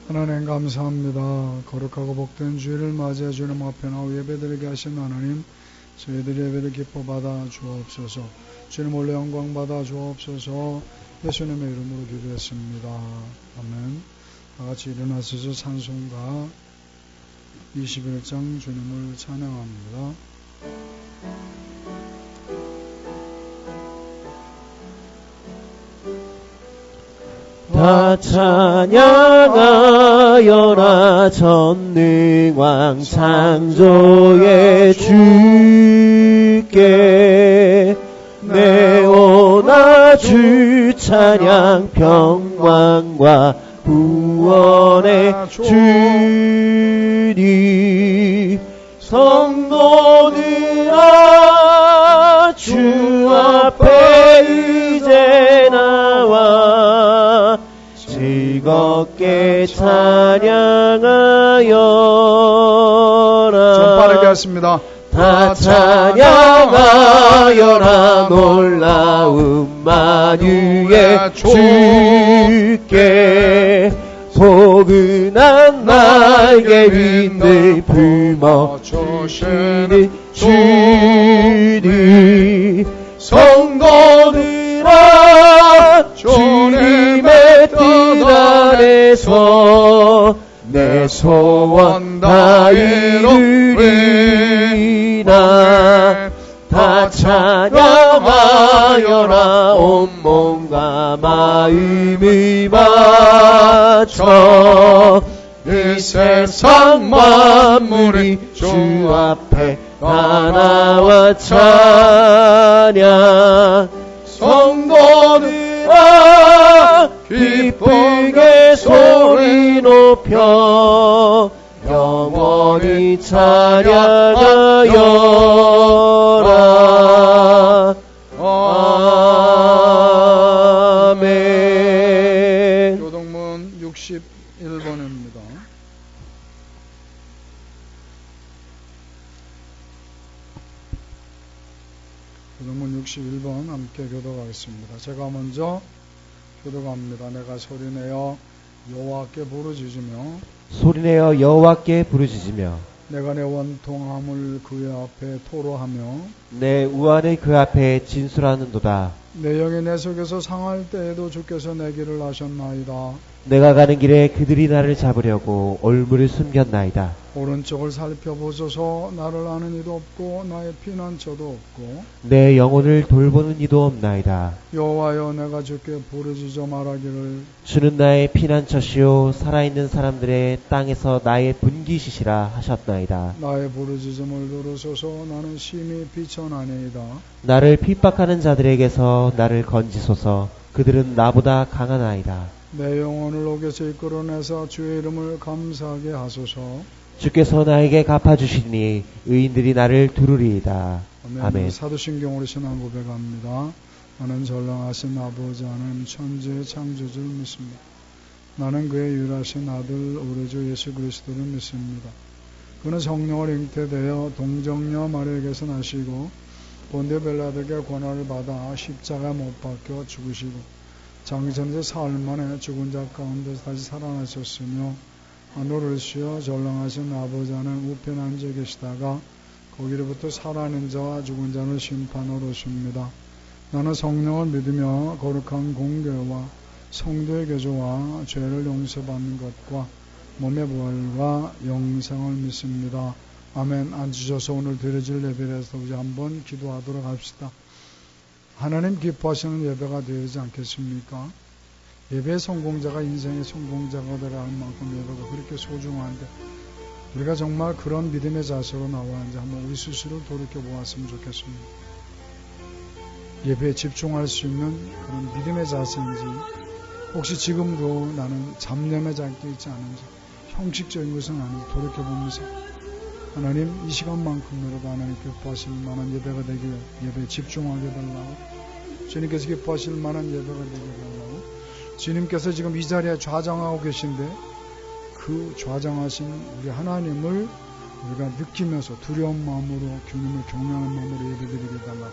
하나님 감사합니다. 거룩하고 복된 주일을 맞이해 주님 앞에 나와 예배드리게 하신 하나님, 저희들의 예배를 기뻐 받아 주옵소서. 주님 올려 영광 받아 주옵소서. 예수님의 이름으로 기도했습니다. 아멘. 다같이 일어나셔서 찬송가 21장 주님을 찬양합니다. 다 찬양하여라 전능왕 창조의 주께 내오나 주 찬양 평강과 구원의 주님 성도들아 주 앞에 이제 나와 즐겁게 찬양하여라. 좀 빠르게 하십니다. 다 찬양하여라 놀라운 만유의 주께 포근한 날개 윈들 품어 주시는 주님 성도들아 주님의 뜻 안에서 내 소원 다 이루리라. 다 찬양하여라 온몸과 마음을 바쳐 이 세상 만물이 주 앞에 다 나와 찬양 성도들아 기쁘게 소리 높여 영원히 찬양하여라. 아멘. 교동문 61번입니다. 교동문 61번 함께 교독하겠습니다. 제가 먼저 교독합니다. 내가 소리내어 여호와께 부르짖으며 소리내어 여호와께 부르짖으며 내가 내 원통함을 그의 앞에 토로하며 내 우환을 그 앞에 진술하는도다. 내 영이 내 속에서 상할 때에도 주께서 내 길을 아셨나이다. 내가 가는 길에 그들이 나를 잡으려고 올무를 숨겼나이다. 오른쪽을 살펴보소서. 나를 아는 이도 없고 나의 피난처도 없고 내 영혼을 돌보는 이도 없나이다. 여호와여 내가 주께 부르짖어 말하기를 주는 나의 피난처시요 살아있는 사람들의 땅에서 나의 분기시시라 하셨나이다. 나의 부르짖음을 들으소서. 나는 심히 비천하니이다. 나를 핍박하는 자들에게서 나를 건지소서. 그들은 나보다 강하나이다. 내 영혼을 옥에서 이끌어내사 주의 이름을 감사하게 하소서. 주께서 나에게 갚아주시니 의인들이 나를 두루리이다. 아멘. 사도신경으로 신앙 고백합니다. 나는 전능하신 아버지 하나님 천지의 창조주를 믿습니다. 나는 그의 유일하신 아들 우리 주 예수 그리스도를 믿습니다. 그는 성령을 잉태되어 동정녀 마리아에게서 나시고 본디오 빌라도에게 고난을 받아 십자가에 못 박혀 죽으시고 장기전에 사흘 만에 죽은 자 가운데서 다시 살아나셨으며 하늘을 쉬어 전능하신 아버지 하나님 우편에 앉아 계시다가 거기로부터 살아있는 자와 죽은 자를 심판하러 오십니다. 나는 성령을 믿으며 거룩한 공교와 성도의 교조와 죄를 용서받는 것과 몸의 부활과 영생을 믿습니다. 아멘. 앉으셔서 오늘 드려질 예배에서 우리 한번 기도하도록 합시다. 하나님 기뻐하시는 예배가 되지 않겠습니까? 예배의 성공자가 인생의 성공자가 되라 할 만큼 예배가 그렇게 소중한데 우리가 정말 그런 믿음의 자세로 나와야지 한번 우리 스스로 돌이켜보았으면 좋겠습니다. 예배에 집중할 수 있는 그런 믿음의 자세인지 혹시 지금도 나는 잡념에 잠겨 있지 않은지 형식적인 것은 아닌지 돌이켜보면서 하나님 이 시간만큼이라도 하나님 기뻐하실 만한 예배가 되길 예배에 집중하게 달라고 주님께서 기뻐하실 만한 예배가 되게 달라고 주님께서 지금 이 자리에 좌정하고 계신데 그 좌정하신 우리 하나님을 우리가 느끼면서 두려운 마음으로 주님을 경외하는 마음으로 예배드리게 달라고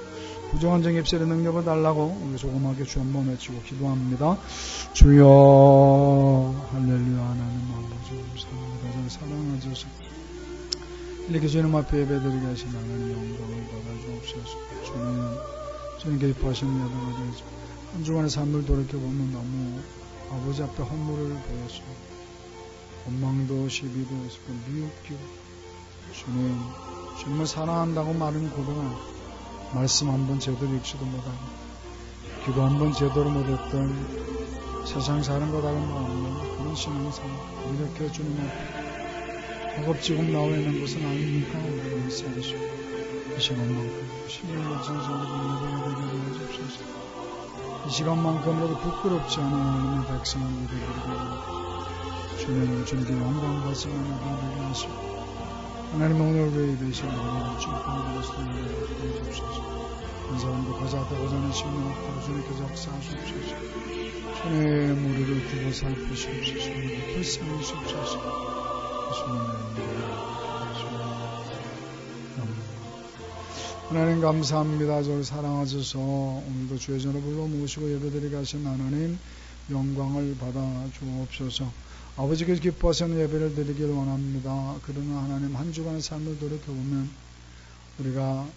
부정한 정 입술의 능력을 달라고 우리 조그맣게 주 한번 외치고 기도합니다. 주여 할렐루야. 하나님 아버지 감사합니다. 저를 사랑하셔서 이렇게 주님 앞에 예배드리게 하신 하나님 영광을 받아주옵소서. 주님께 기뻐하시는 예배가 되죠. 한 주간의 삶을 돌이켜보면 너무 아버지 앞에 허물을 보였어. 원망도 시비도 했고 미웃기고 주님을 사랑한다고 말은 고백하고 말씀 한번 제대로 읽지도 못하고 기도 한번 제대로 못했던 세상 사는 것 다른 거 없는 그런 신앙생활 이렇게 주님 앞에 허겁지겁 나와 있는 것은 아닙니까? 우리가 인사하시고 이 시간만큼 신령과 진정으로 예배가 되게 해주옵소서. 이 시간만큼이라도 부끄럽지 않은 하나님의 백성을 예배드리고 주님께 영광 받으시는 예배되게 하시고 하나님 오늘 왜 예배시는 우리를 축복하고 주옵소서. 한 사람도 가자하고자 하는 심령 앞으로 주님께서 역사하시옵소서. 주님 우리를 두고 살피시옵소서. 우리를 불쌍히시옵소서. 하나님 감사합니다. 저를 사랑하셔서 오늘도 주의 전을 불러 모시고 예배드리게 하신 하나님 영광을 받아 주옵소서. 아버지께서 기뻐하시는 예배를 드리기를 원합니다. 그러나 하나님 한 주간의 삶을 돌이켜보면 우리가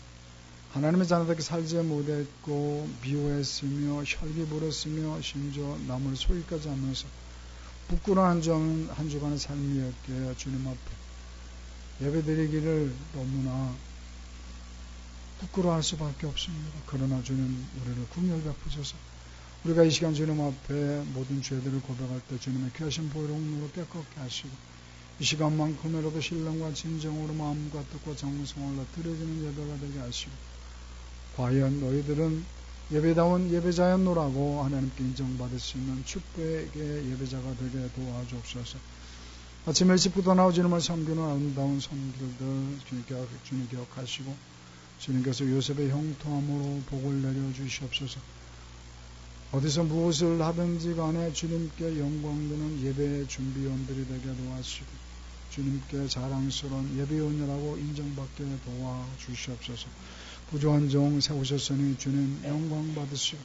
하나님의 자녀답게 살지 못했고 미워했으며 혈기 부렸으며 심지어 남을 소리까지 하면서 부끄러운 한 주간의 삶이었기에 주님 앞에 예배드리기를 너무나 부끄러워할 수밖에 없습니다. 그러나 주님 우리를 긍휼 베푸셔서 우리가 이 시간 주님 앞에 모든 죄들을 고백할 때 주님의 귀하신 보혈로 깨끗게 하시고 이 시간만큼이라도 신령과 진정으로 마음과 뜻과 정성으로 드려지는 예배가 되게 하시고 과연 너희들은 예배다운 예배자였노라고 하나님께 인정받을 수 있는 축복의 예배자가 되게 도와주옵소서. 아침 일찍부터 나와 주님을 섬기는 아름다운 손길들 주님 기억하시고 주님께서 요셉의 형통함으로 복을 내려주시옵소서. 어디서 무엇을 하든지 간에 주님께 영광되는 예배 준비원들이 되게 도와주시고 주님께 자랑스러운 예배원이라고 인정받게 도와주시옵소서. 부조한 종 세우셨으니 주님 영광 받으시고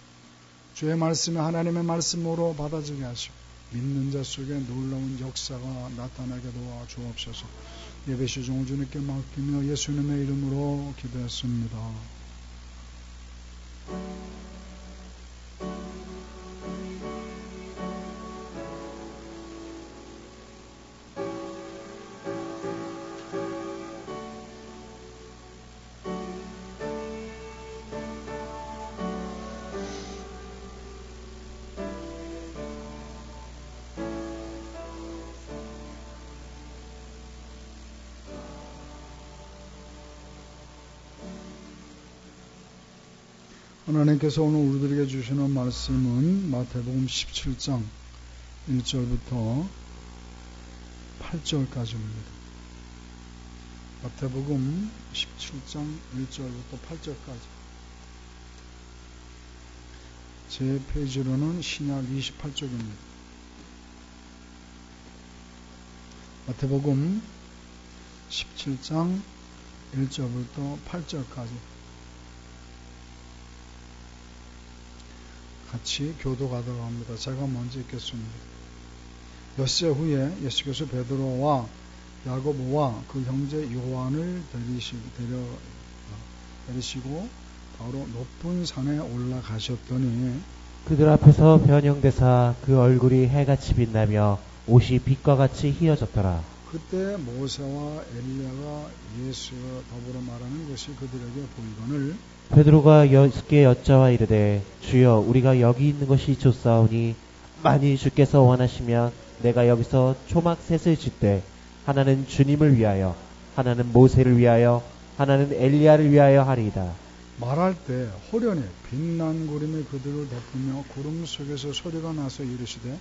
주의 말씀이 하나님의 말씀으로 받아지게 하시고 믿는 자 속에 놀라운 역사가 나타나게 도와주옵소서. 예배 시종을 주님께 맡기며 예수님의 이름으로 기도했습니다. 하나님께서 오늘 우리들에게 주시는 말씀은 마태복음 17장 1절부터 8절까지입니다. 마태복음 17장 1절부터 8절까지. 제 페이지로는 신약 28쪽입니다. 마태복음 17장 1절부터 8절까지. 같이 교도가도록 합니다. 제가 먼저 읽겠습니다. 엿새 후에 예수께서 베드로와 야고보와 그 형제 요한을 데리시고 바로 높은 산에 올라가셨더니 그들 앞에서 변형되사 그 얼굴이 해같이 빛나며 옷이 빛과 같이 희어졌더라. 그때 모세와 엘리야가 예수와 더불어 말하는 것이 그들에게 보이거늘 베드로가 예수께 여짜와 이르되 주여 우리가 여기 있는 것이 좋사오니 만일 주께서 원하시면 내가 여기서 초막 셋을 짓되 하나는 주님을 위하여 하나는 모세를 위하여 하나는 엘리야를 위하여 하리이다. 말할 때 호련히 빛난 구름이 그들을 덮으며 구름 속에서 소리가 나서 이르시되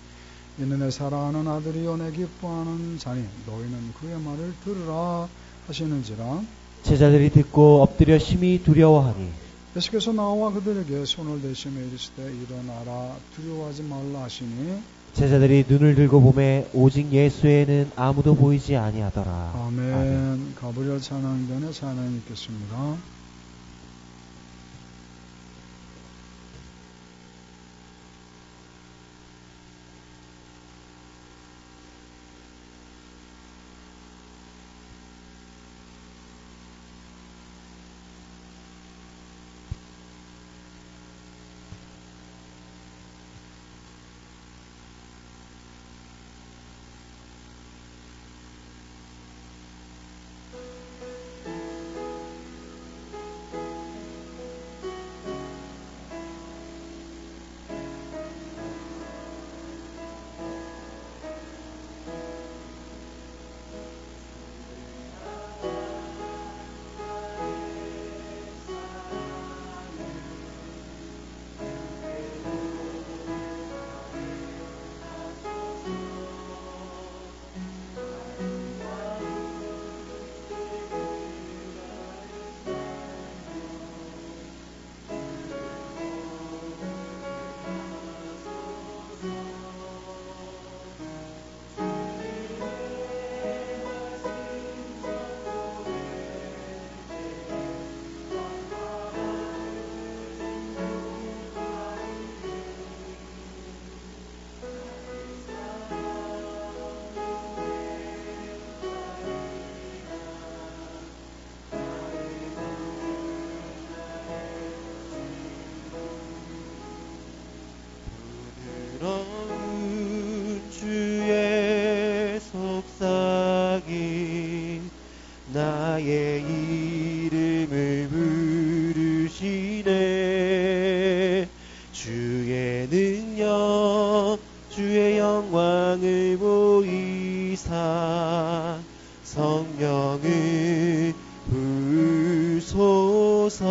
이는 내 사랑하는 아들이요 내 기뻐하는 자니 너희는 그의 말을 들으라 하시는지라. 제자들이 듣고 엎드려 심히 두려워하니 예수께서 나와 그들에게 손을 대시며 이르시되 일어나라 두려워하지 말라 하시니 제자들이 눈을 들고 보매 오직 예수에는 아무도 보이지 아니하더라. 아멘. 가브리엘 찬양단의 찬양 읽겠습니다. 영광을 모이사 성령을 부소서.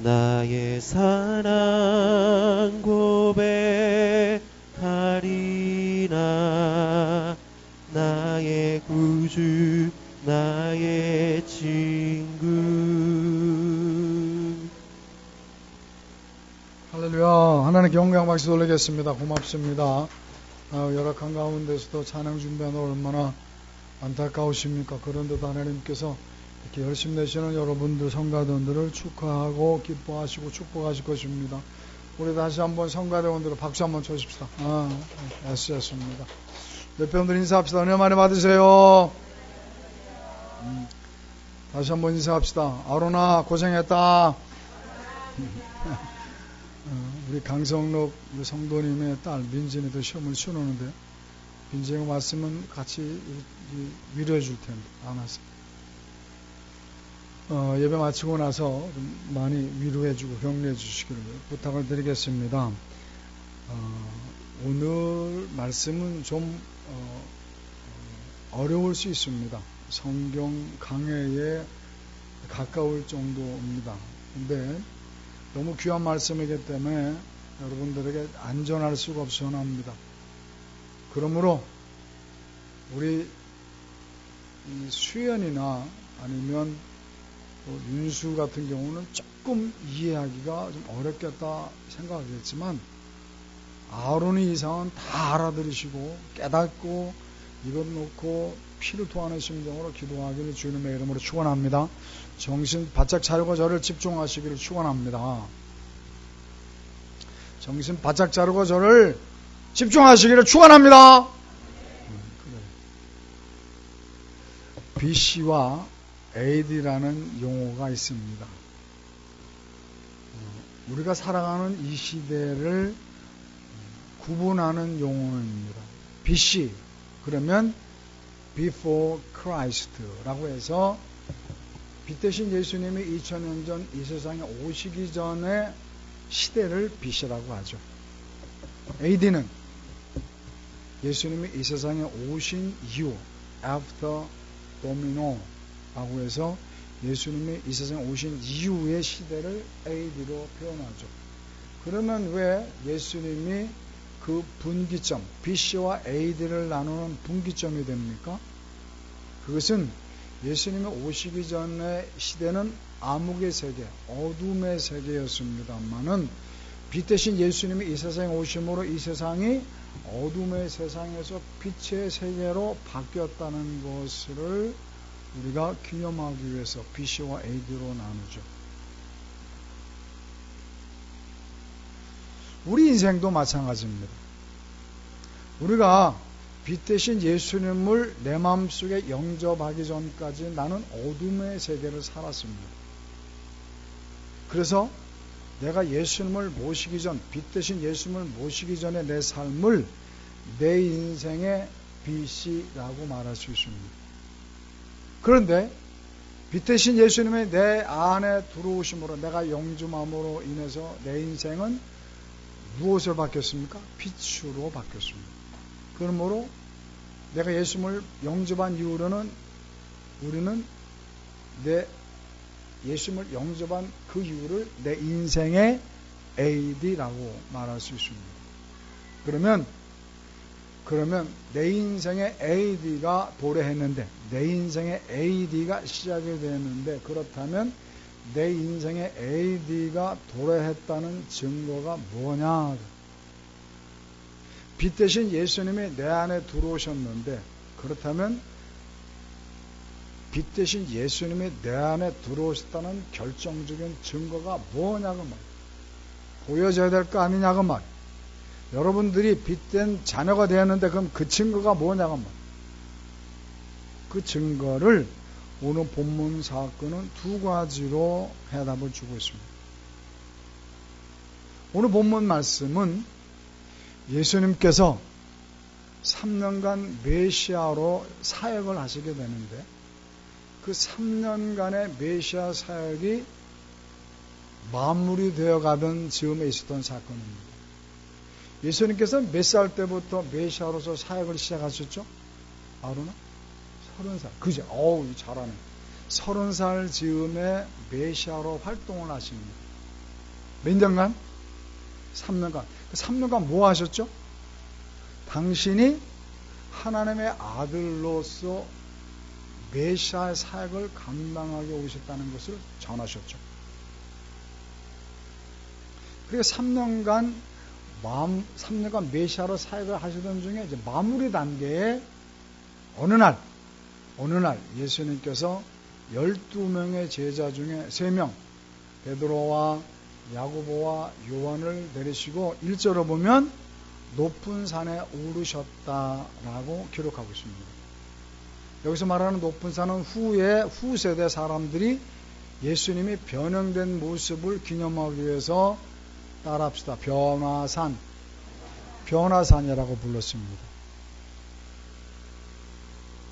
나의 사랑 고백하리라. 나의 구주 나의 친구. 할렐루야. 하나님께 영광 박수 돌리겠습니다. 고맙습니다. 열악한 가운데서도 찬양 준비하는 얼마나 안타까우십니까? 그런데도 하나님께서 이렇게 열심히 내시는 여러분들 성가대원들을 축하하고 기뻐하시고 축복하실 것입니다. 우리 다시 한번 성가대원들을 박수 한번 쳐주십시다. 애쓰셨습니다. 옆에 분들 인사합시다. 은혜 많이 받으세요. 다시 한번 인사합시다. 아로나 고생했다. 우리 강성록 성도님의 딸 민진이도 시험을 치르는데 민진이가 왔으면 같이 위로해 줄 텐데 안 왔어요. 예배 마치고 나서 좀 많이 위로해주고 격려해 주시기를 부탁을 드리겠습니다. 오늘 말씀은 좀 어려울 수 있습니다. 성경 강해에 가까울 정도입니다. 근데 너무 귀한 말씀이기 때문에 여러분들에게 안전할 수가 없어 합니다. 그러므로 우리 수연이나 아니면 윤수 같은 경우는 조금 이해하기가 좀 어렵겠다 생각하겠지만 아론이 이상은 다 알아들으시고 깨닫고 이것 놓고 피를 토하는 심정으로 기도하기를 주님의 이름으로 축원합니다. 정신 바짝 차리고 저를 집중하시기를 축원합니다. 정신 바짝 차리고 저를 집중하시기를 축원합니다. BC와 AD라는 용어가 있습니다. 우리가 살아가는 이 시대를 구분하는 용어입니다. BC 그러면 Before Christ라고 해서 빛 대신 예수님이 2000년 전 이 세상에 오시기 전에 시대를 BC라고 하죠. AD는 예수님이 이 세상에 오신 이후 After Domino 라고 해서 예수님이 이 세상에 오신 이후의 시대를 AD로 표현하죠. 그러면 왜 예수님이 그 분기점, BC와 AD를 나누는 분기점이 됩니까? 그것은 예수님이 오시기 전의 시대는 암흑의 세계, 어둠의 세계였습니다만은 빛 대신 예수님이 이 세상에 오심으로 이 세상이 어둠의 세상에서 빛의 세계로 바뀌었다는 것을 우리가 기념하기 위해서 BC와 AD로 나누죠. 우리 인생도 마찬가지입니다. 우리가 빛 대신 예수님을 내 마음속에 영접하기 전까지 나는 어둠의 세계를 살았습니다. 그래서 내가 예수님을 모시기 전, 빛 대신 예수님을 모시기 전에 내 삶을 내 인생의 빛이라고 말할 수 있습니다. 그런데 빛 대신 예수님의 내 안에 들어오심으로 내가 영접함으로 인해서 내 인생은 무엇으로 바뀌었습니까? 빛으로 바뀌었습니다. 그러므로 내가 예수님을 영접한 이후로는 우리는 내 예수님을 영접한 그 이유를 내 인생의 AD라고 말할 수 있습니다. 그러면 내 인생의 AD가 도래했는데, 내 인생의 AD가 시작이 됐는데, 그렇다면 내 인생의 AD가 도래했다는 증거가 뭐냐? 빛 대신 예수님이 내 안에 들어오셨는데, 그렇다면 빛 대신 예수님이 내 안에 들어오셨다는 결정적인 증거가 뭐냐고 말. 보여져야 될 거 아니냐고 말. 여러분들이 빛된 자녀가 되었는데 그럼 그 증거가 뭐냐고 말. 그 증거를 오늘 본문 사건은 두 가지로 해답을 주고 있습니다. 오늘 본문 말씀은 예수님께서 3년간 메시아로 사역을 하시게 되는데, 그 3년간의 메시아 사역이 마무리 되어 가던 즈음에 있었던 사건입니다. 예수님께서 몇 살 때부터 메시아로서 사역을 시작하셨죠? 아로나? 30살. 그죠? 어우, 잘하네. 30살 즈음에 메시아로 활동을 하십니다. 몇 년간? 3년간. 그 3년간 뭐 하셨죠? 당신이 하나님의 아들로서 메시아의 사역을 감당하게 오셨다는 것을 전하셨죠. 그리고 3년간 메시아로 사역을 하시던 중에 이제 마무리 단계에 어느 날 예수님께서 12명의 제자 중에 3명, 베드로와 야고보와 요한을 내리시고 1절로 보면 높은 산에 오르셨다라고 기록하고 있습니다. 여기서 말하는 높은 산은 후세대 사람들이 예수님이 변형된 모습을 기념하기 위해서 따라합시다. 변화산이라고 불렀습니다.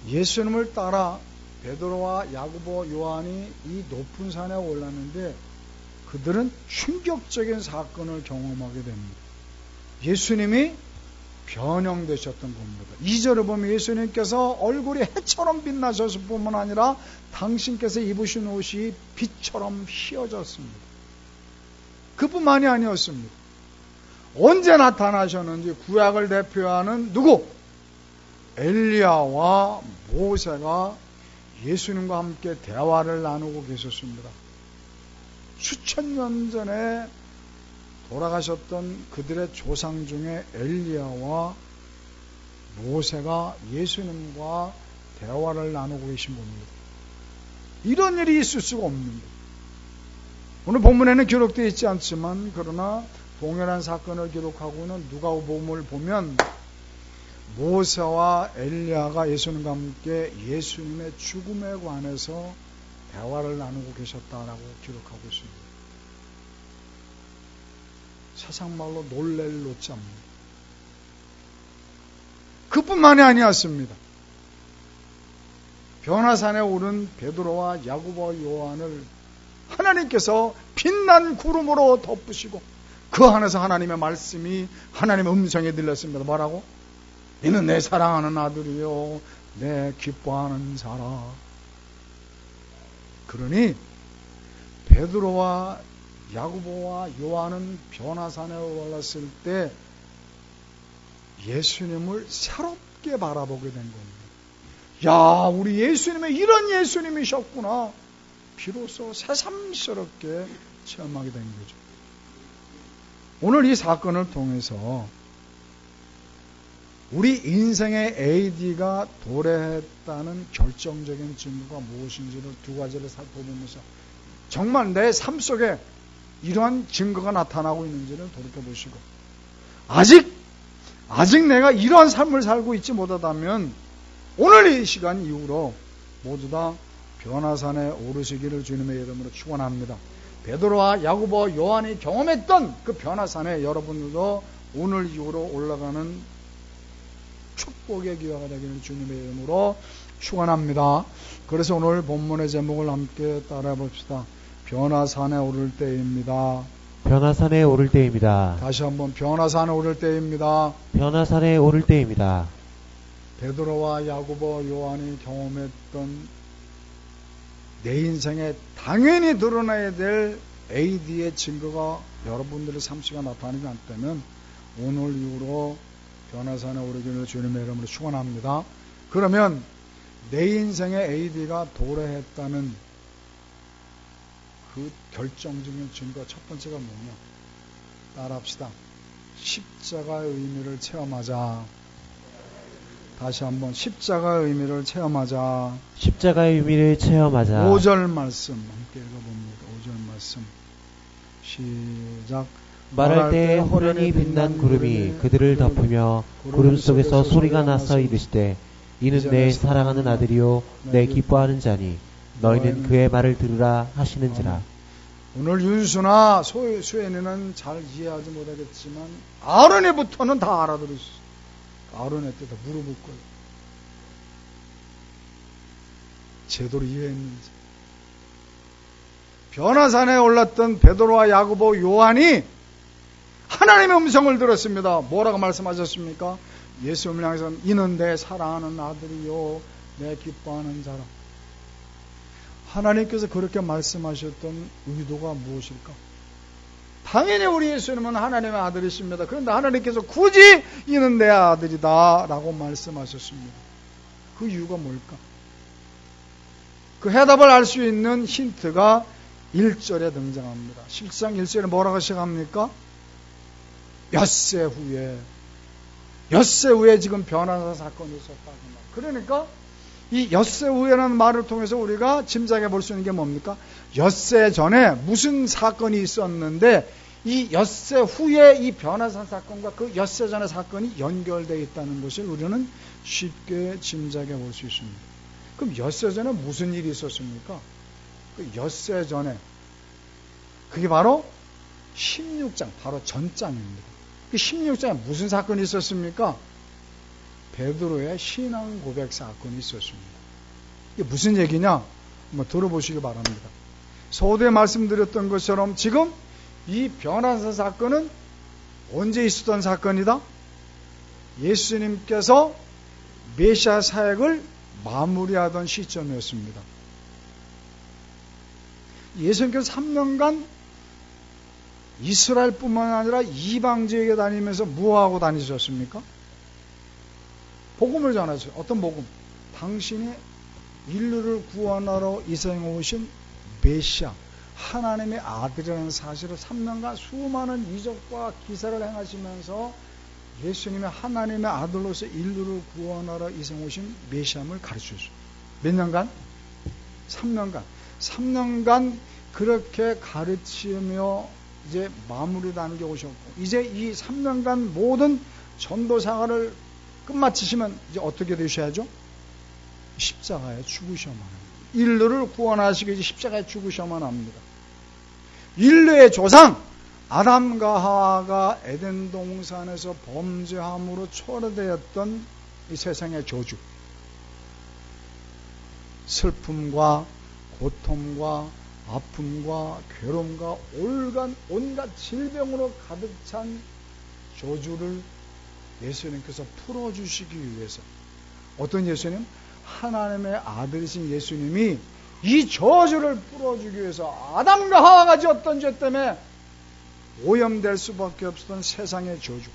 예수님을 따라 베드로와 야고보, 요한이 이 높은 산에 올랐는데 그들은 충격적인 사건을 경험하게 됩니다. 예수님이 변형되셨던 겁니다. 2절을 보면 예수님께서 얼굴이 해처럼 빛나셨을 뿐만 아니라 당신께서 입으신 옷이 빛처럼 휘어졌습니다. 그뿐만이 아니었습니다. 언제 나타나셨는지 구약을 대표하는 누구? 엘리야와 모세가 예수님과 함께 대화를 나누고 계셨습니다. 수천 년 전에 돌아가셨던 그들의 조상 중에 엘리야와 모세가 예수님과 대화를 나누고 계신 분입니다. 이런 일이 있을 수가 없습니다. 오늘 본문에는 기록되어 있지 않지만 그러나 동일한 사건을 기록하고 있는 누가복음을 보면 모세와 엘리야가 예수님과 함께 예수님의 죽음에 관해서 대화를 나누고 계셨다라고 기록하고 있습니다. 세상말로 놀랄 노자입니다. 그뿐만이 아니었습니다. 변화산에 오른 베드로와 야고보와 요한을 하나님께서 빛난 구름으로 덮으시고 그 안에서 하나님의 말씀이 하나님의 음성에 들렸습니다. 뭐라고? 이는 내 사랑하는 아들이요 내 기뻐하는 사람. 그러니 베드로와 야고보와 요한은 변화산에 올랐을 때 예수님을 새롭게 바라보게 된 겁니다. 야, 우리 예수님의 이런 예수님이셨구나. 비로소 새삼스럽게 체험하게 된 거죠. 오늘 이 사건을 통해서 우리 인생의 AD가 도래했다는 결정적인 증거가 무엇인지를 두 가지를 살펴보면서 정말 내 삶 속에 이러한 증거가 나타나고 있는지를 돌이켜보시고 아직 내가 이러한 삶을 살고 있지 못하다면 오늘 이 시간 이후로 모두 다 변화산에 오르시기를 주님의 이름으로 축원합니다. 베드로와 야고보, 요한이 경험했던 그 변화산에 여러분들도 오늘 이후로 올라가는 축복의 기회가 되기를 주님의 이름으로 축원합니다. 그래서 오늘 본문의 제목을 함께 따라 봅시다. 변화산에 오를 때입니다. 변화산에 오를 때입니다. 다시 한번 변화산에 오를 때입니다. 변화산에 오를 때입니다. 베드로와 야고보, 요한이 경험했던 내 인생에 당연히 드러나야 될 AD의 증거가 여러분들의 삶 속에 나타나지 않다면 오늘 이후로 변화산에 오르기를 주님의 이름으로 축원합니다. 그러면 내 인생의 AD가 도래했다는 그 결정적인 증거 첫 번째가 뭐냐? 따라합시다. 십자가의 의미를 체험하자. 다시 한번 십자가의 의미를 체험하자. 십자가의 의미를 체험하자. 5절 말씀 함께 읽어봅니다. 5절 말씀 시작. 말할 때 호련히 빛난 구름이 그들을 덮으며 구름 속에서 소리가 나서 이르시되 이는 내 사랑하는 아들이요 내 기뻐하는 자니 너희는 그의 말을 들으라 하시는지라. 오늘 윤수나 수연이는 잘 이해하지 못하겠지만 아론에부터는 다 알아들을 수 있어요. 아론한테 다 물어볼 거예요. 제대로 이해했는지. 변화산에 올랐던 베드로와 야고보, 요한이 하나님의 음성을 들었습니다. 뭐라고 말씀하셨습니까? 예수님을 향해서 이는 내 사랑하는 아들이요 내 기뻐하는 자라. 하나님께서 그렇게 말씀하셨던 의도가 무엇일까? 당연히 우리 예수님은 하나님의 아들이십니다. 그런데 하나님께서 굳이 이는 내 아들이다 라고 말씀하셨습니다. 그 이유가 뭘까? 그 해답을 알 수 있는 힌트가 1절에 등장합니다. 실상 1절에 뭐라고 시작합니까? 엿새 후에 지금 변화산 사건이 있었다. 그러니까 이 엿새 후에라는 말을 통해서 우리가 짐작해 볼 수 있는 게 뭡니까? 엿새 전에 무슨 사건이 있었는데 이 엿새 후에 이 변화산 사건과 그 엿새 전의 사건이 연결되어 있다는 것을 우리는 쉽게 짐작해 볼 수 있습니다. 그럼 엿새 전에 무슨 일이 있었습니까? 그 엿새 전에 그게 바로 16장, 바로 전장입니다. 그 16장에 무슨 사건이 있었습니까? 베드로의 신앙 고백 사건이 있었습니다. 이게 무슨 얘기냐? 한번 들어보시기 바랍니다. 서두에 말씀드렸던 것처럼 지금 이 변화산 사건은 언제 있었던 사건이다? 예수님께서 메시아 사역을 마무리하던 시점이었습니다. 예수님께서 3년간 이스라엘뿐만 아니라 이방 지역에 다니면서 무엇하고 다니셨습니까? 복음을 전하셨어요. 어떤 복음? 당신이 인류를 구원하러 이 세상에 오신 메시아 하나님의 아들이라는 사실을 3년간 수많은 이적과 기사를 행하시면서 예수님의 하나님의 아들로서 인류를 구원하러 이 세상에 오신 메시아를 가르쳐주셨어요. 몇 년간? 3년간. 3년간 그렇게 가르치며 이제 마무리 단계에 오셨고 이제 이 3년간 모든 전도 생활을 끝마치시면 이제 어떻게 되셔야죠? 십자가에 죽으셔야만 합니다. 인류를 구원하시기 위해 십자가에 죽으셔야만 합니다. 인류의 조상 아담과 하와가 에덴 동산에서 범죄함으로 초래되었던 이 세상의 저주, 슬픔과 고통과 아픔과 괴로움과 온갖 질병으로 가득 찬 저주를 예수님께서 풀어주시기 위해서 어떤 예수님? 하나님의 아들이신 예수님이 이 저주를 풀어주기 위해서 아담과 하와가 지었던 죄 때문에 오염될 수밖에 없었던 세상의 저주,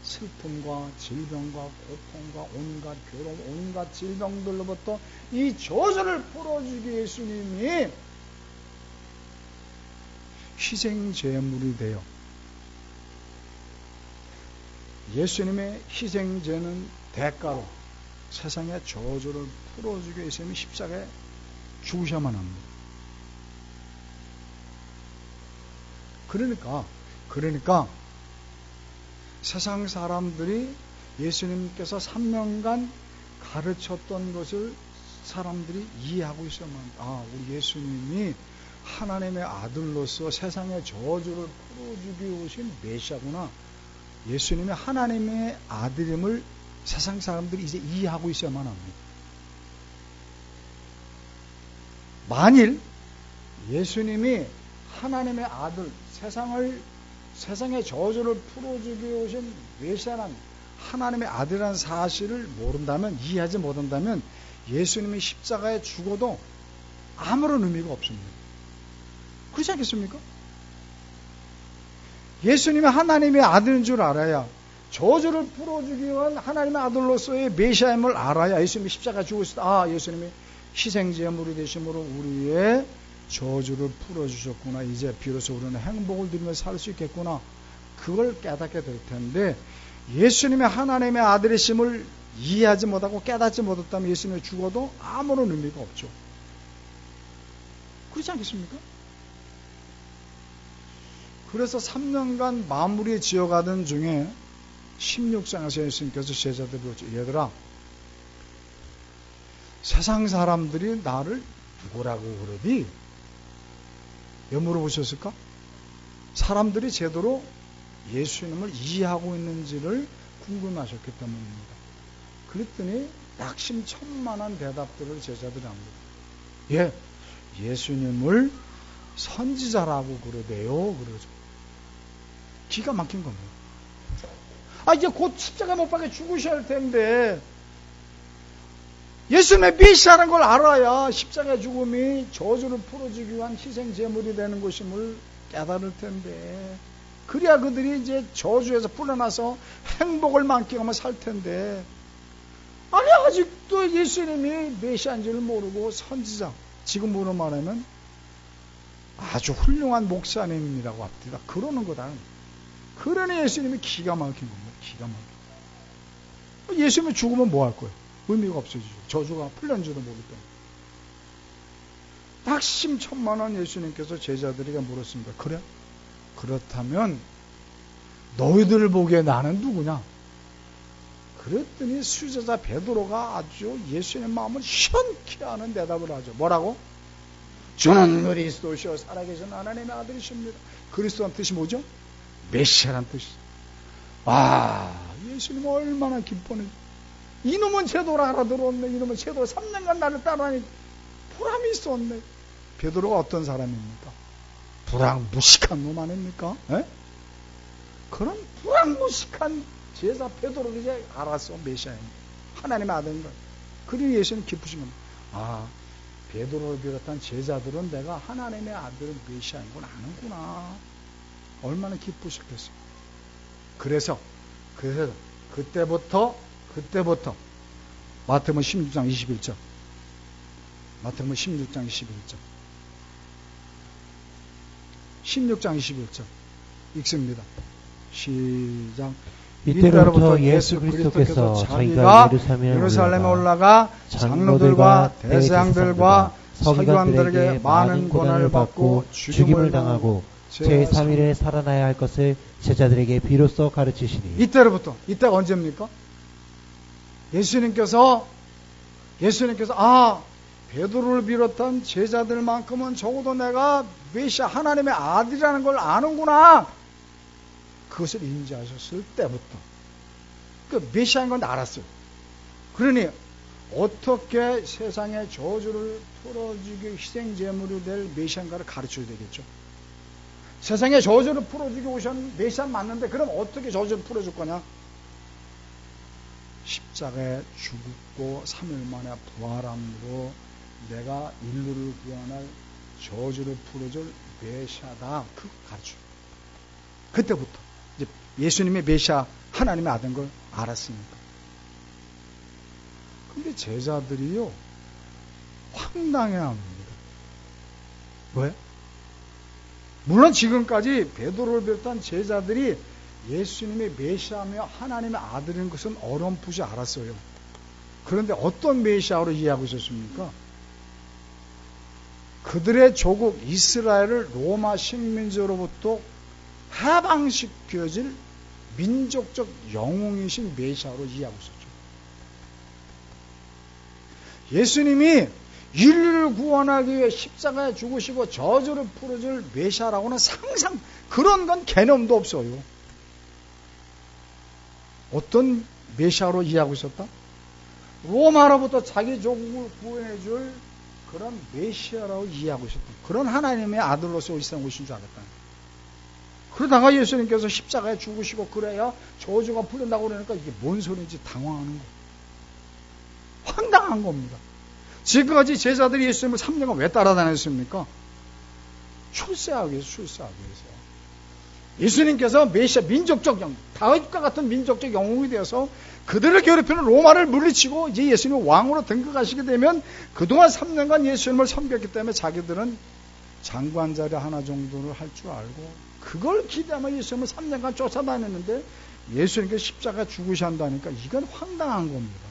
슬픔과 질병과 고통과 온갖 괴로움, 온갖 질병들로부터 이 저주를 풀어주기 위해 예수님이 희생제물이 되어 예수님의 희생제는 대가로 세상의 저주를 풀어주기 위해 예수님이 십자가에 죽으셔야만 합니다. 그러니까 세상 사람들이 예수님께서 3년간 가르쳤던 것을 사람들이 이해하고 있어야만 합니다. 우리 예수님이 하나님의 아들로서 세상의 저주를 풀어주기 오신 메시아구나. 예수님이 하나님의 아들임을 세상 사람들이 이제 이해하고 있어야만 합니다. 만일 예수님이 하나님의 아들, 세상의 저주를 풀어주기 오신 메시아란 하나님의 아들이라는 사실을 모른다면, 이해하지 못한다면 예수님이 십자가에 죽어도 아무런 의미가 없습니다. 그렇지 않겠습니까? 예수님이 하나님의 아들인 줄 알아야, 저주를 풀어주기 위한 하나님의 아들로서의 메시아임을 알아야 예수님이 십자가에 죽으실 때 예수님이 희생제물이 되심으로 우리의 저주를 풀어주셨구나. 이제 비로소 우리는 행복을 누리며 살 수 있겠구나. 그걸 깨닫게 될 텐데, 예수님의 하나님의 아들이심을 이해하지 못하고 깨닫지 못했다면 예수님이 죽어도 아무런 의미가 없죠. 그렇지 않겠습니까? 그래서 3년간 마무리 지어가던 중에 16장에서 예수님께서 제자들을 그러죠. 얘들아, 세상 사람들이 나를 누구라고 그러디? 왜 물어보셨을까? 사람들이 제대로 예수님을 이해하고 있는지를 궁금하셨기 때문입니다. 그랬더니 낙심천만한 대답들을 제자들이 합니다. 예수님을 선지자라고 그러대요. 그러죠. 기가 막힌 겁니다. 이제 곧 십자가 못 박혀 죽으셔야 할 텐데, 예수님의 메시아라는 걸 알아야 십자가의 죽음이 저주를 풀어주기 위한 희생제물이 되는 것임을 깨달을 텐데, 그래야 그들이 이제 저주에서 풀어나서 행복을 만끽하며 살 텐데, 아직도 예수님이 메시아인지를 모르고 선지자, 지금으로 말하면 아주 훌륭한 목사님이라고 합니다. 그러는 거다. 그러니 예수님이 기가 막힌 겁니다. 기가 막힌. 예수님이 죽으면 뭐 할 거예요? 의미가 없어지죠. 저주가 풀렸는지도 모르기 때문에. 낙심천만한 예수님께서 제자들에게 물었습니다. 그래? 그렇다면 너희들 보기에 나는 누구냐? 그랬더니 수제자 베드로가 아주 예수님의 마음을 시원케 하는 대답을 하죠. 뭐라고? 주는 그리스도시요 살아계신 하나님의 아들이십니다. 그리스도란 뜻이 뭐죠? 메시아란 뜻이죠. 예수님 얼마나 기뻐하는지. 이놈은 제도를 알아들었네. 이놈은 제도를 3년간 나를 따라하니 보람이 있었네. 베드로가 어떤 사람입니까? 불황무식한 놈 아닙니까? 그런 불황무식한 제자 베드로가 이제 알았어. 메시아입니다. 하나님의 아들인 거예요. 그러니 예수님 기쁘신 겁니다. 베드로를 비롯한 제자들은 내가 하나님의 아들은 메시아인 걸 아는구나. 얼마나 기쁘셨겠어요. 그래서 그때부터 마태복음 16장 21절 마태복음 16장 21절 16장 21절 읽습니다. 시작. 이때로부터 예수 그리스도께서 자기가 예루살렘에 올라가 장로들과 대제사장들과 서기관들에게 많은 고난을 받고 죽임을 당하고 제3일에 살아나야 할 것을 제자들에게 비로소 가르치시니. 이때가 언제입니까? 예수님께서 베드로를 비롯한 제자들만큼은 적어도 내가 메시아 하나님의 아들이라는 걸 아는구나. 그것을 인지하셨을 때부터 그 메시아인 건 알았어요. 그러니 어떻게 세상의 저주를 풀어주기 희생제물이 될 메시아인가를 가르쳐야 되겠죠. 세상의 저주를 풀어주기 오신 메시아 맞는데 그럼 어떻게 저주를 풀어줄 거냐? 십자가에 죽고 3일 만에 부활함으로 내가 인류를 구원할 저주를 풀어줄 메시아다. 그거 가르쳐요. 그때부터 이제 예수님의 메시아 하나님의 아들인 걸 알았으니까. 근데 제자들이요, 황당해합니다. 왜? 물론 지금까지 베드로를 비롯한 제자들이 예수님의 메시아며 하나님의 아들인 것은 어렴풋이 알았어요. 그런데 어떤 메시아로 이해하고 있었습니까? 그들의 조국 이스라엘을 로마 식민지로부터 해방시켜질 민족적 영웅이신 메시아로 이해하고 있었죠. 예수님이 인류를 구원하기 위해 십자가에 죽으시고 저주를 풀어줄 메시아라고는 상상, 그런 건 개념도 없어요. 어떤 메시아로 이해하고 있었다? 로마로부터 자기 조국을 구원해줄 그런 메시아라고 이해하고 있었다. 그런 하나님의 아들로서 이 세상에 오신 줄 알았다. 그러다가 예수님께서 십자가에 죽으시고 그래야 저주가 풀린다고 그러니까 이게 뭔 소리인지 당황하는 거예요. 황당한 겁니다. 지금까지 제자들이 예수님을 3년간 왜 따라다녔습니까? 출세하기 위해서, 출세하기 위해서. 예수님께서 메시아, 민족적 영웅, 다윗과 같은 민족적 영웅이 되어서 그들을 괴롭히는 로마를 물리치고 이제 예수님이 왕으로 등극하시게 되면 그동안 3년간 예수님을 섬겼기 때문에 자기들은 장관 자리 하나 정도를 할 줄 알고 그걸 기대하며 예수님을 3년간 쫓아다녔는데 예수님께서 십자가 죽으셔야 한다니까 이건 황당한 겁니다.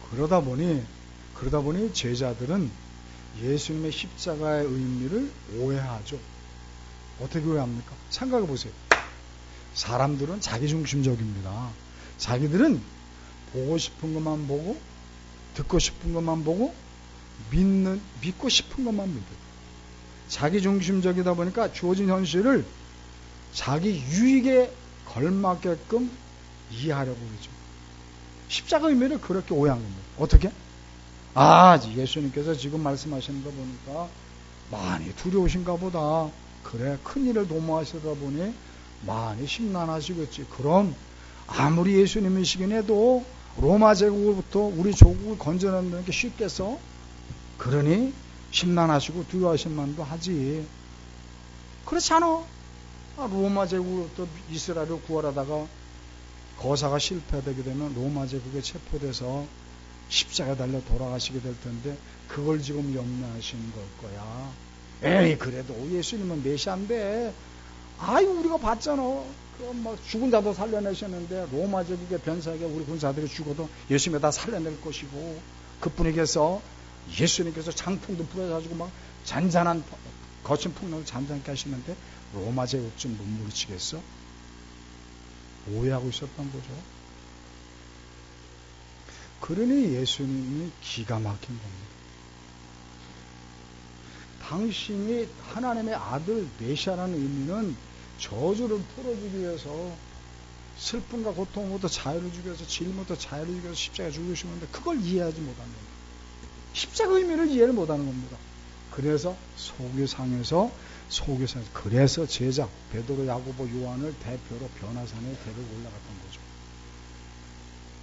그러다 보니 제자들은 예수님의 십자가의 의미를 오해하죠. 어떻게 오해합니까? 생각해 보세요. 사람들은 자기중심적입니다. 자기들은 보고 싶은 것만 보고, 듣고 싶은 것만 보고, 믿고 싶은 것만 믿어요. 자기중심적이다 보니까 주어진 현실을 자기 유익에 걸맞게끔 이해하려고 그러죠. 십자가 의미를 그렇게 오해한 겁니다. 어떻게? 예수님께서 지금 말씀하시는 거 보니까 많이 두려우신가 보다. 그래, 큰일을 도모하시다 보니 많이 심란하시겠지. 그럼 아무리 예수님이시긴 해도 로마 제국으로부터 우리 조국을 건져내는 게 쉽겠어? 그러니 심란하시고 두려워하실 만도 하지. 그렇지 않아? 로마 제국으로부터 이스라엘을 구원하다가 거사가 실패되게 되면 로마 제국에 체포돼서 십자가에 달려 돌아가시게 될 텐데 그걸 지금 염려하시는 걸 거야. 에이, 그래도 예수님은 메시아인데 우리가 봤잖아. 그럼 죽은 자도 살려내셨는데 로마 제국의 변사에게 우리 군사들이 죽어도 예수님이 다 살려낼 것이고 그분에게서 예수님께서 장풍도 불어가지고 잔잔한 거친 풍랑을 잔잔하게 하시는데 로마 제국쯤 못 물리치겠어? 오해하고 있었던 거죠. 그러니 예수님이 기가 막힌 겁니다. 당신이 하나님의 아들 메시아라는 의미는 저주를 풀어주기 위해서 슬픔과 고통부터 자유를 주기 위해서 질문부터 자유를 주기 위해서 십자가에 죽으신 건데 그걸 이해하지 못하는 겁니다. 십자가 의미를 이해를 못하는 겁니다. 그래서 속이 상해서 그래서 제자 베드로, 야고보, 요한을 대표로 변화산에 데리고 올라갔던 거죠.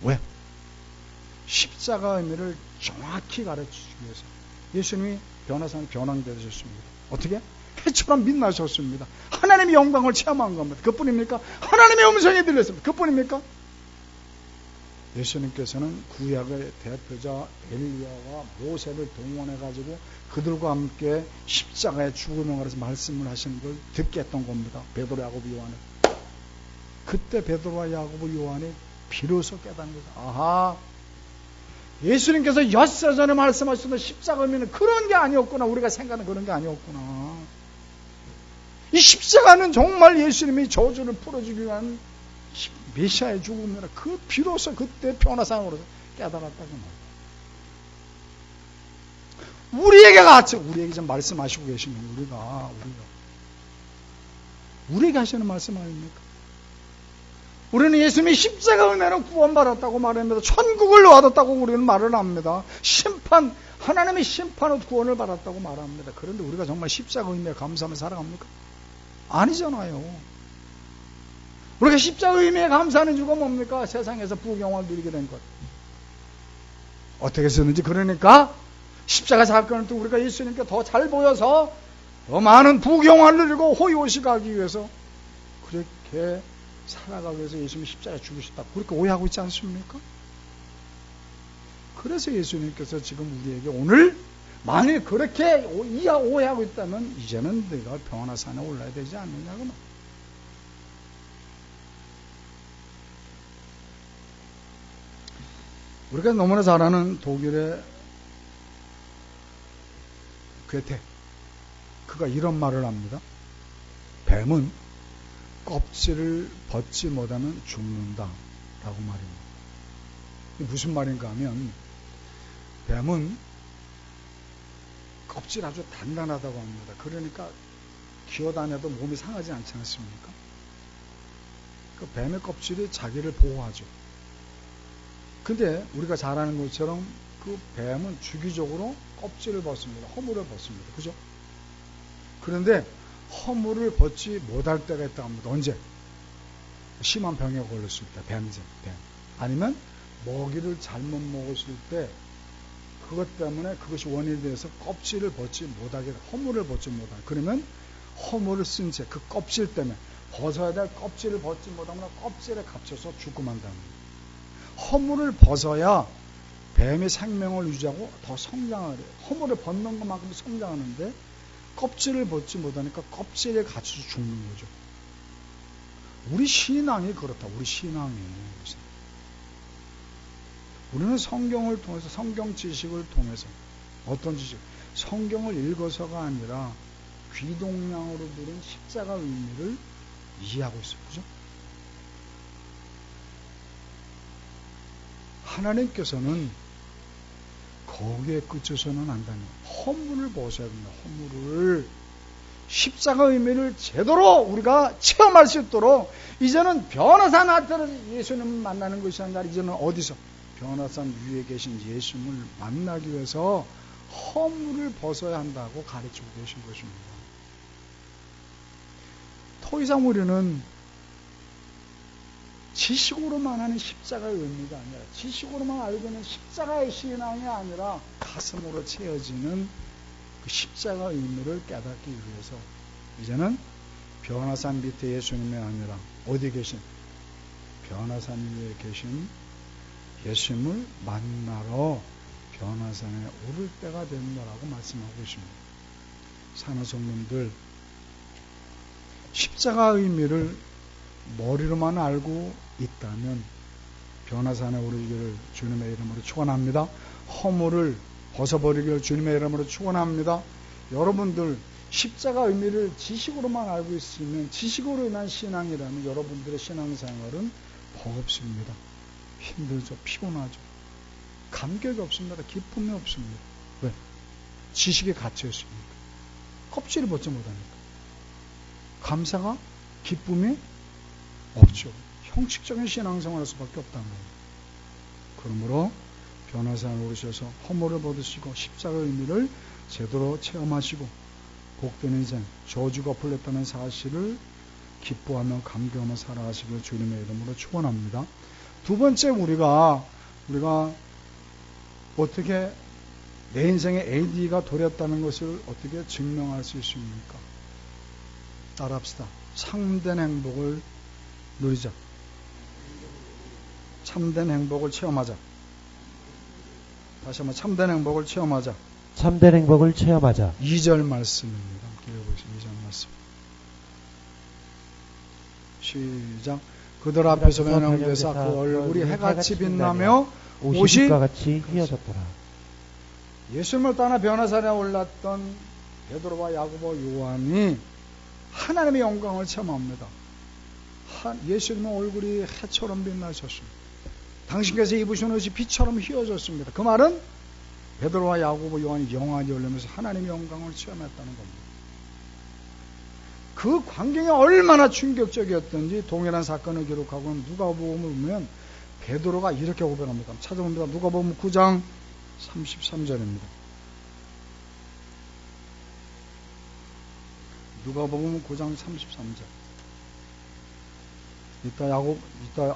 왜? 십자가 의미를 정확히 가르치기 위해서 예수님이 변화산에 변환되셨습니다. 어떻게? 해처럼 빛나셨습니다. 하나님의 영광을 체험한 겁니다. 그뿐입니까? 하나님의 음성이 들렸습니다. 그뿐입니까? 예수님께서는 구약의 대표자 엘리야와 모세를 동원해가지고 그들과 함께 십자가에 죽음을 가려서 말씀을 하시는 걸 듣게 했던 겁니다. 베드로, 야고보, 요한은. 그때 베드로와 야고보, 요한이 비로소 깨닫는 거죠. 예수님께서 엿새 전에 말씀하셨던 십자가 의미는 그런 게 아니었구나. 우리가 생각하는 그런 게 아니었구나. 이 십자가는 정말 예수님이 저주를 풀어주기 위한 메시아의 죽음이라 비로소 그때 변화상으로 깨달았다고 말이에요. 우리에게 좀 말씀하시고 계시는 우리에게 하시는 말씀 아닙니까? 우리는 예수님이 십자가 은혜로 구원받았다고 말합니다. 천국을 얻었다고 우리는 말을 합니다. 하나님의 심판으로 구원을 받았다고 말합니다. 그런데 우리가 정말 십자가 은혜에 감사하며 살아갑니까? 아니잖아요. 우리가 십자가 의미에 감사하는 이유가 뭡니까? 세상에서 부경을 누리게 된 것. 어떻게 쓰는지 그러니까 십자가 사건을 또 우리가 예수님께 더 잘 보여서 더 많은 부경을 누리고 호의호식하기 위해서 그렇게 살아가기 위해서 예수님이 십자가에 죽으셨다. 그렇게 오해하고 있지 않습니까? 그래서 예수님께서 지금 우리에게 오늘 만일 그렇게 오해하고 있다면 이제는 내가 변화산에 올라야 되지 않느냐고. 우리가 너무나 잘 아는 독일의 괴테, 그가 이런 말을 합니다. 뱀은 껍질을 벗지 못하면 죽는다 라고 말입니다. 무슨 말인가 하면 뱀은 껍질 아주 단단하다고 합니다. 그러니까 기어다녀도 몸이 상하지 않지 않습니까? 그 뱀의 껍질이 자기를 보호하죠. 근데 우리가 잘 아는 것처럼 그 뱀은 주기적으로 껍질을 벗습니다. 허물을 벗습니다. 그죠? 그런데 허물을 벗지 못할 때가 있다고 합니다. 언제? 심한 병에 걸렸을 때, 뱀. 아니면 먹이를 잘못 먹었을 때 그것 때문에 그것이 원인이 돼서 껍질을 벗지 못하게, 허물을 벗지 못하게. 그러면 허물을 쓴 채 그 껍질 때문에 벗어야 될 껍질을 벗지 못하면 껍질에 갇혀서 죽고 만답니다. 허물을 벗어야 뱀의 생명을 유지하고 더 성장을 해요. 허물을 벗는 것만큼 성장하는데 껍질을 벗지 못하니까 껍질에 갇혀서 죽는 거죠. 우리 신앙이 그렇다. 우리 신앙이. 우리는 성경을 통해서, 성경 지식을 통해서, 어떤 지식? 성경을 읽어서가 아니라 귀동냥으로 들은 십자가 의미를 이해하고 있어요. 그죠? 하나님께서는 거기에 그쳐서는 안 됩니다. 허물을 벗어야 됩니다. 허물을. 십자가 의미를 제대로 우리가 체험할 수 있도록 이제는 변화산 하트를 예수님을 만나는 것이 아니라 이제는 어디서? 변화산 위에 계신 예수님을 만나기 위해서 허물을 벗어야 한다고 가르치고 계신 것입니다. 더 이상 우리는 지식으로만 하는 십자가의 의미가 아니라, 지식으로만 알고 있는 십자가의 신앙이 아니라 가슴으로 채워지는 그 십자가의 의미를 깨닫기 위해서 이제는 변화산 밑에 예수님이 아니라 어디 계신? 변화산 위에 계신 예수님을 만나러 변화산에 오를 때가 된다라고 말씀하고 있습니다. 산후성님들, 십자가의 의미를 머리로만 알고 있다면 변화산에 오르기를 주님의 이름으로 축원합니다. 허물을 벗어버리기를 주님의 이름으로 축원합니다. 여러분들 십자가 의미를 지식으로만 알고 있으면, 지식으로 인한 신앙이라면 여러분들의 신앙생활은 버겁습니다. 힘들죠. 피곤하죠. 감격이 없습니다. 기쁨이 없습니다. 왜? 지식에 갇혀 있습니다. 껍질을 벗지 못하니까. 감사가, 기쁨이 없죠. 형식적인 신앙생활 할 수밖에 없다는 거예요. 그러므로 변화산에 오르셔서 허물을 벗으시고 십자가의 의미를 제대로 체험하시고 복된 인생, 저주가 풀렸다는 사실을 기뻐하며 감격하며 살아가시길 주님의 이름으로 축원합니다. 두 번째, 우리가 어떻게 내 인생에 AD가 도렸다는 것을 어떻게 증명할 수 있습니까? 따라합시다. 참된 행복을 누리자. 참된 행복을 체험하자. 다시 한번 참된 행복을 체험하자. 참된 행복을 체험하자. 2절 말씀입니다. 함께 읽어보겠습니다. 2절 말씀. 시작. 그들 앞에서 변형되사 그 얼굴이 해같이 빛나며 옷이 빛과 같이 휘어졌더라. 예수님을 따라 변화산에 올랐던 베드로와 야고보, 요한이 하나님의 영광을 체험합니다. 예수님의 얼굴이 해처럼 빛나셨습니다. 당신께서 입으신 옷이 빛처럼 휘어졌습니다. 그 말은 베드로와 야고보, 요한이 영안이 열리면서 하나님의 영광을 체험했다는 겁니다. 그 광경이 얼마나 충격적이었던지 동일한 사건을 기록하고 누가복음을 보면 베드로가 이렇게 고백합니다. 찾아봅니다. 누가복음 9장 33절입니다. 누가복음 9장 33절. 이따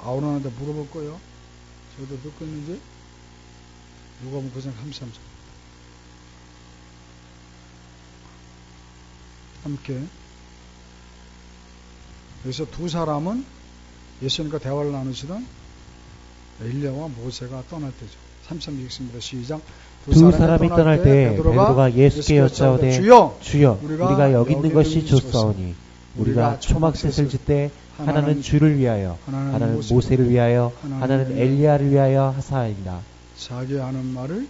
아우론한테 물어볼 거예요. 저도 듣고 있는지. 누가복음 9장 33절. 함께. 여기서 두 사람은 예수님과 대화를 나누시던 엘리야와 모세가 떠날 때죠. 33절 읽습니다. 시작. 두 사람이 떠날 때 베드로가 예수께 여짜오되 주여 우리가 여기 있는 것이 좋사오니 우리가 초막셋을 짓되 하나는 주를 위하여 하나는 모세를 위하여 하나는 엘리야를 위하여 하사이다. 자기 하는 말을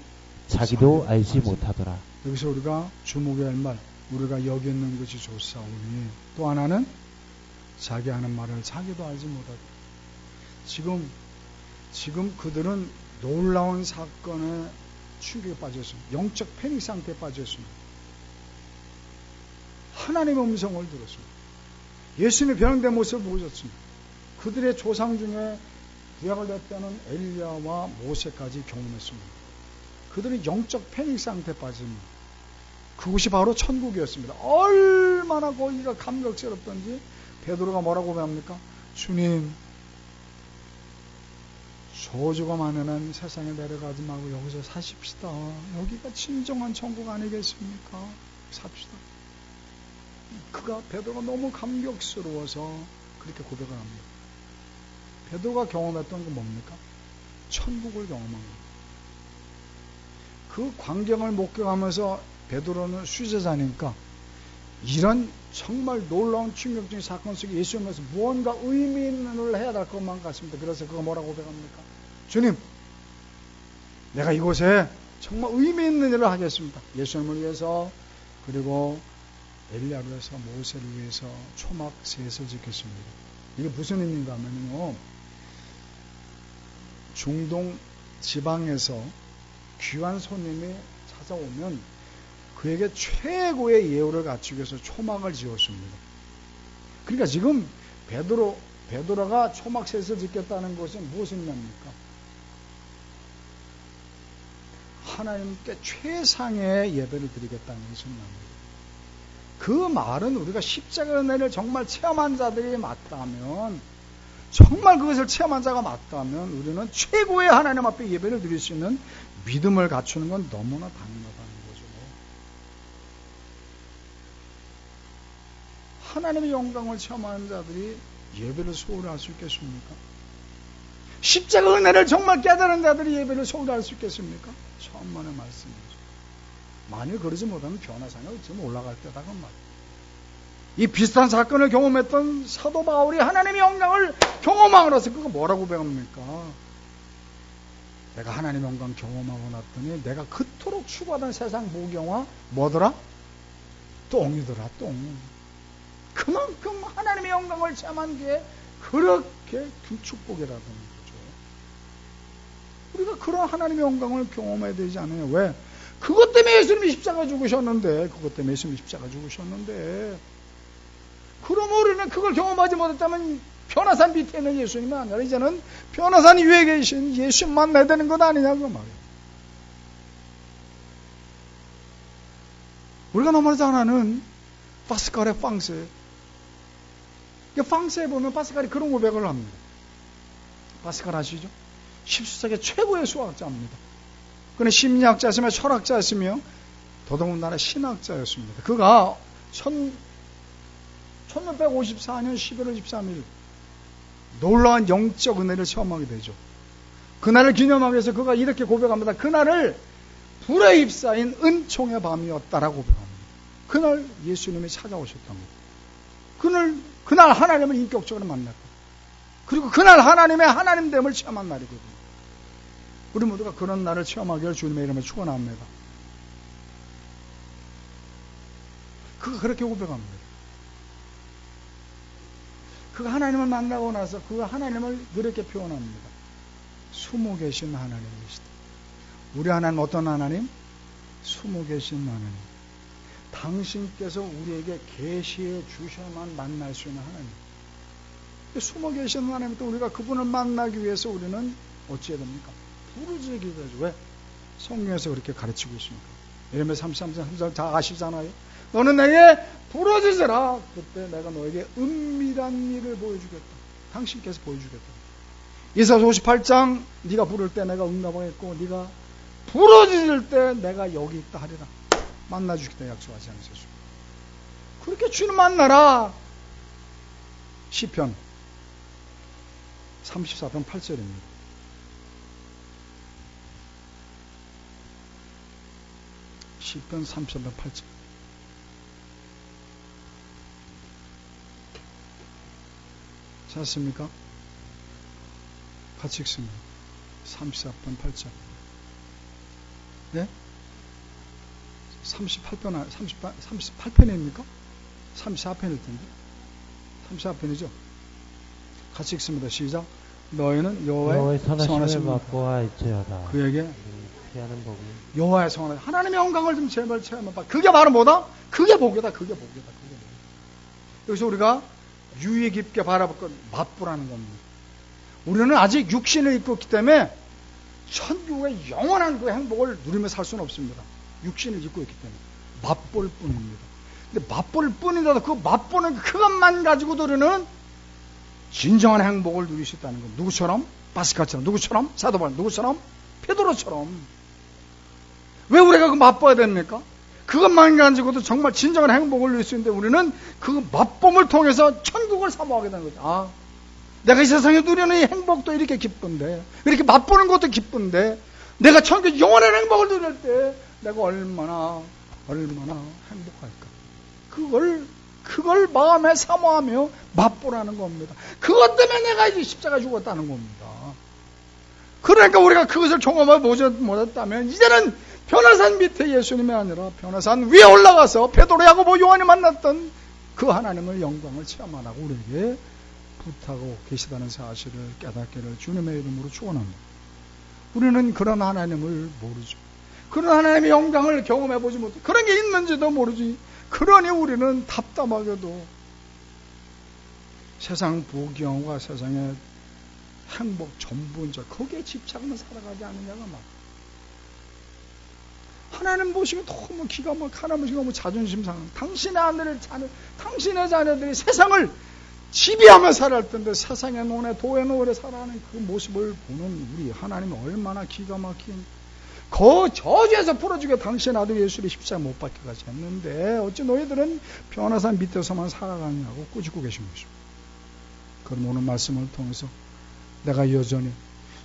자기도 알지 못하더라. 여기서 우리가 주목해야 할 말, 우리가 여기 있는 것이 좋사오니, 또 하나는 자기 하는 말을 자기도 알지 못하더라. 지금 그들은 놀라운 사건에 충격에 빠졌습니다. 영적 패닉 상태에 빠졌습니다. 하나님의 음성을 들었습니다. 예수님의 변형된 모습을 보셨습니다. 그들의 조상 중에 구약을 했다는 엘리야와 모세까지 경험했습니다. 그들은 영적 패닉 상태에 빠집니다. 그곳이 바로 천국이었습니다. 얼마나 거기가 감격스럽던지 베드로가 뭐라고 합니까? 주님, 저주가 많으면 세상에 내려가지 말고 여기서 사십시다. 여기가 진정한 천국 아니겠습니까? 삽시다. 베드로가 너무 감격스러워서 그렇게 고백을 합니다. 베드로가 경험했던 건 뭡니까? 천국을 경험한 겁니다. 그 광경을 목격하면서 베드로는 수제자니까 이런 정말 놀라운 충격적인 사건 속에 예수님께서 무언가 의미 있는 일을 해야 될 것만 같습니다. 그래서 그거 뭐라고 고백합니까? 주님, 내가 이곳에 정말 의미 있는 일을 하겠습니다. 예수님을 위해서, 그리고 엘리야를 위해서, 모세를 위해서 초막셋을 짓겠습니다. 이게 무슨 의미인가 하면요, 중동 지방에서 귀한 손님이 찾아오면 그에게 최고의 예우를 갖추기 위해서 초막을 지었습니다. 그러니까 지금 베드로가 초막셋을 짓겠다는 것은 무슨 의미입니까? 하나님께 최상의 예배를 드리겠다는 것은 말입니다. 그 말은 우리가 십자가 은혜를 정말 체험한 자들이 맞다면, 정말 그것을 체험한 자가 맞다면 우리는 최고의 하나님 앞에 예배를 드릴 수 있는 믿음을 갖추는 건 너무나 당연하다는 거죠. 하나님의 영광을 체험하는 자들이 예배를 소홀히 할 수 있겠습니까? 십자가 은혜를 정말 깨달은 자들이 예배를 소홀히 할 수 있겠습니까? 천만의 말씀이죠. 만일 그러지 못하면 변화상에 어쩌면 올라갈 때다 그 말이에요. 이 비슷한 사건을 경험했던 사도 바울이 하나님의 영광을 경험하고나서 그거 뭐라고 고백합니까? 내가 하나님의 영광 경험하고 났더니 내가 그토록 추구하던 세상 모경화 뭐더라? 똥이더라, 똥. 그만큼 하나님의 영광을 체험한 게 그렇게 큰 축복이라는 거죠. 우리가 그런 하나님의 영광을 경험해야 되지 않아요? 왜? 그것 때문에 예수님이 십자가 죽으셨는데, 그럼 우리는 그걸 경험하지 못했다면 변화산 밑에 있는 예수님이 아니라 이제는 변화산 위에 계신 예수님 만나야 되는 것 아니냐고 말이에요. 우리가 너무나 잘 아는 파스칼의 팡세. 팡세에 보면 파스칼이 그런 고백을 합니다. 파스칼 아시죠? 17세기 최고의 수학자입니다. 그는 심리학자시며 철학자시며 더더군다나 신학자였습니다. 그가 1654년 11월 13일 놀라운 영적 은혜를 체험하게 되죠. 그날을 기념하기 위해서 그가 이렇게 고백합니다. 그날을 불에 휩싸인 은총의 밤이었다라고 고백합니다. 그날 예수님이 찾아오셨던 겁니다. 그날 하나님을 인격적으로 만났고, 그리고 그날 하나님의 하나님됨을 체험한 날이거든요. 우리 모두가 그런 날을 체험하기를 주님의 이름으로 축원합니다. 그가 그렇게 고백합니다. 그가 하나님을 만나고 나서 그 하나님을 그렇게 표현합니다. 숨어 계신 하나님이시다. 우리 하나님 어떤 하나님? 숨어 계신 하나님. 당신께서 우리에게 계시해 주셔야만 만날 수 있는 하나님. 숨어 계신 하나님, 또 우리가 그분을 만나기 위해서 우리는 어찌해야 됩니까? 부르짖기 되죠. 왜? 성경에서 그렇게 가르치고 있습니까? 예레미야 33장 다 아시잖아요. 너는 내게 부르짖으라. 그때 내가 너에게 은밀한 일을 보여주겠다. 당신께서 보여주겠다. 이사야 58장 네가 부를 때 내가 응답하겠고, 네가 부르짖을 때 내가 여기 있다 하리라. 만나주겠다 약속하지 않으셨습니까? 그렇게 주는 만나라. 시편 34편 8절입니다. 시편 34편 8절. 찾았습니까? 같이 읽습니다. 34편 8절. 네? 38편입니까? 34편일 텐데. 34편이죠? 같이 읽습니다. 시작. 너희는 여호와의 선하심을 맛보아 알지어다. 그에게 피하는 법이 여호와의 선하심, 하나님의 영광을 좀 제발 체험해봐. 그게 바로 뭐다? 그게 복이다. 그게 복이다. 여기서 우리가 유의 깊게 바라볼 건 맛보라는 겁니다. 우리는 아직 육신을 입고 있기 때문에 천국의 영원한 그 행복을 누리며 살 수는 없습니다. 육신을 입고 있기 때문에 맛볼 뿐입니다. 근데 맛볼 뿐이라도 그 맛보는 그것만 가지고 우리는 진정한 행복을 누릴 수 있다는 것. 누구처럼? 바스카처럼. 누구처럼? 사도 바울. 누구처럼? 베드로처럼. 왜 우리가 그 맛봐야 됩니까? 그것만 가지고도 정말 진정한 행복을 누릴 수 있는데 우리는 그 맛봄을 통해서 천국을 사모하게 되는 거죠. 아, 내가 이 세상에 누리는 이 행복도 이렇게 기쁜데, 이렇게 맛보는 것도 기쁜데, 내가 천국 영원한 행복을 누릴 때 내가 얼마나 행복할까. 그걸 마음에 사모하며 맛보라는 겁니다. 그것 때문에 내가 이제 십자가 죽었다는 겁니다. 그러니까 우리가 그것을 경험하지 못했다면 이제는 변화산 밑에 예수님이 아니라 변화산 위에 올라가서 베드로, 야고보, 요한이 만났던 그 하나님의 영광을 체험하라고 우리에게 부탁하고 계시다는 사실을 깨닫기를 주님의 이름으로 축원합니다. 우리는 그런 하나님을 모르죠. 그런 하나님의 영광을 경험해보지 못해. 그런 게 있는지도 모르지. 그러니 우리는 답답하게도 세상 부귀영화, 세상의 행복 전부인 줄 거기에 집착하며 살아가지 않느냐가 말. 하나님 보시고 너무 기가 막 하나님 보시고 너무 자존심 상한. 당신의 자녀들이 세상을 지배하며 살아갈 텐데 세상의 논에 도의 노래 살아가는 그 모습을 보는 우리 하나님이 얼마나 기가 막힌 그 저주에서 풀어주게 당신 아들 예수를 십자가 못 박혀가지 했는데 어찌 너희들은 변화산 밑에서만 살아가냐고 꾸짖고 계신 것입니다. 그럼 오늘 말씀을 통해서 내가 여전히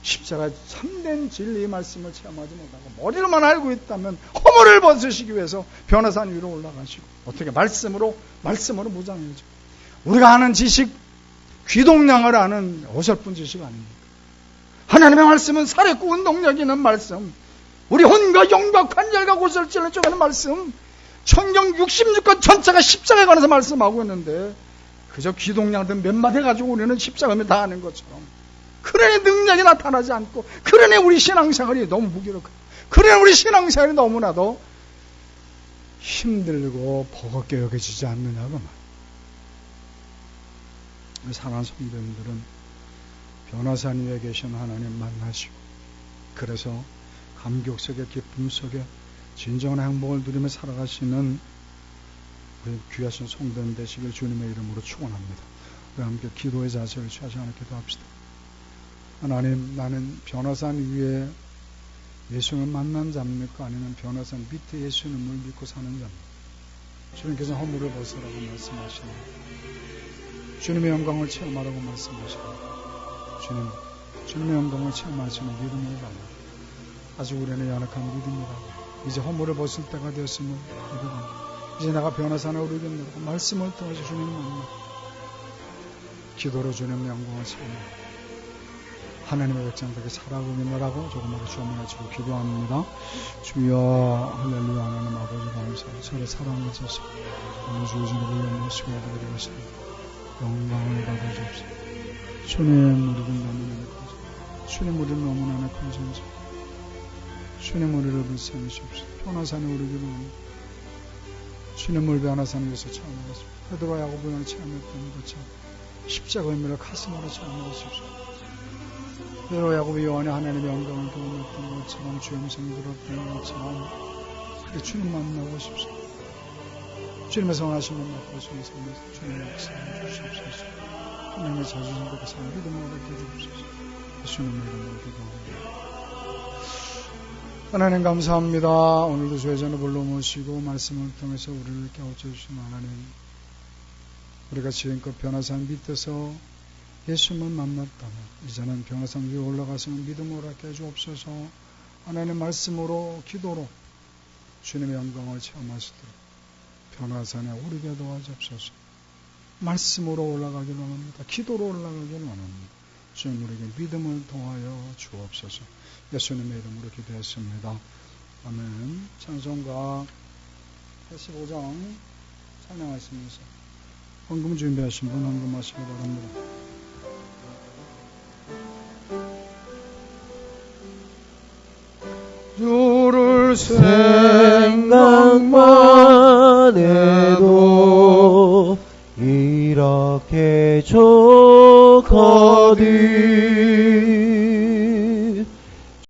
십자가 참된 진리의 말씀을 체험하지 못하고 머리로만 알고 있다면 허물을 벗으시기 위해서 변화산 위로 올라가시고 어떻게 말씀으로 무장해야죠. 우리가 아는 지식, 귀동량을 아는 어설픈 지식 아닙니까? 하나님의 말씀은 살에 구운 동력 있는 말씀, 우리 혼과 영과 관절과 고설질을 쪼개는 말씀, 성경 66권 전체가 십자가에 관해서 말씀하고 있는데 그저 귀동량들 몇 마디 가지고 우리는 십자가면 다 아는 것처럼 그러니 능력이 나타나지 않고 그러니 우리 신앙생활이 너무 무기력하고 그러니 우리 신앙생활이 너무나도 힘들고 버겁게 여겨지지 않느냐고 말. 사랑하는 성도님들은 변화산 위에 계신 하나님 만나시고 그래서 감격 속에 기쁨 속에 진정한 행복을 누리며 살아가시는 우리 귀하신 성도님 되시길 주님의 이름으로 축원합니다. 우리 함께 기도의 자세를 취하지 않게 기도합시다. 하나님, 나는 변화산 위에 예수님을 만난 자입니까? 아니면 변화산 밑에 예수님을 믿고 사는 자입니까? 주님께서 허물을 벗으라고 말씀하시니 주님의 영광을 체험하라고 말씀하시니 주님의 영광을 체험하시는 믿음을 달라. 아직 우리는 연약한 믿음이라고 이제 허물을 벗을 때가 되었으면 이제 내가 변화산에 오르겠노라고 말씀을 통해서 주님을 만나 기도로 주님의 영광을 체험하라. 하나님의 백성들에게 살아보겠노라고 조금만 주문하시고 기도합니다. 주여 할렐루야. 하나님 아버지 감사합니다. 저를 사랑하셔서 오늘 주어진 우리의 모습을 해드리겠습니다. 영광을 받아주옵소서. 주님 우리를 너무나 커서 주님 우리를 너무나 커서 주님 우리를 불쌍히시옵소서. 변화산에 오르기를 원합니다. 주님 우리 변화산에 위해서 체험하겠습니다. 베드로 야고보를 체험했던 것처럼 십자가 의미를 가슴으로 체험하겠습니다. 베드로 야고보 요한이 하나님의 영광을 경험했던 것처럼 주의 음성을 들었던 것처럼 그렇게 주님 만나고 싶습니다. 주님의 선하심을 맡고 주님의 삶에서 주님의 역사를 주시옵소서. 하나님의 자주신 것에서 믿음을 얻게 주옵소서. 예수님의 이름으로 기도합니다. 하나님 감사합니다. 오늘도 주의 전을 불러모시고 말씀을 통해서 우리를 깨우쳐 주신 하나님, 우리가 지금껏 변화산 밑에서 예수님을 만났다면 이제는 변화산 위에 올라가시는 믿음을 갖게 해주옵소서. 하나님의 말씀으로 기도로 주님의 영광을 체험하시도록 변화산에 오르게 도와주옵소서. 말씀으로 올라가기를 원합니다. 기도로 올라가기를 원합니다. 주님 우리에게 믿음을 도하여 주옵소서. 예수님의 이름으로 기도했습니다. 아멘. 찬송가 85장 찬양하시면서 헌금 준비하신 분 헌금하시기 바랍니다. 주를 생각만 해도 이렇게 좋거든.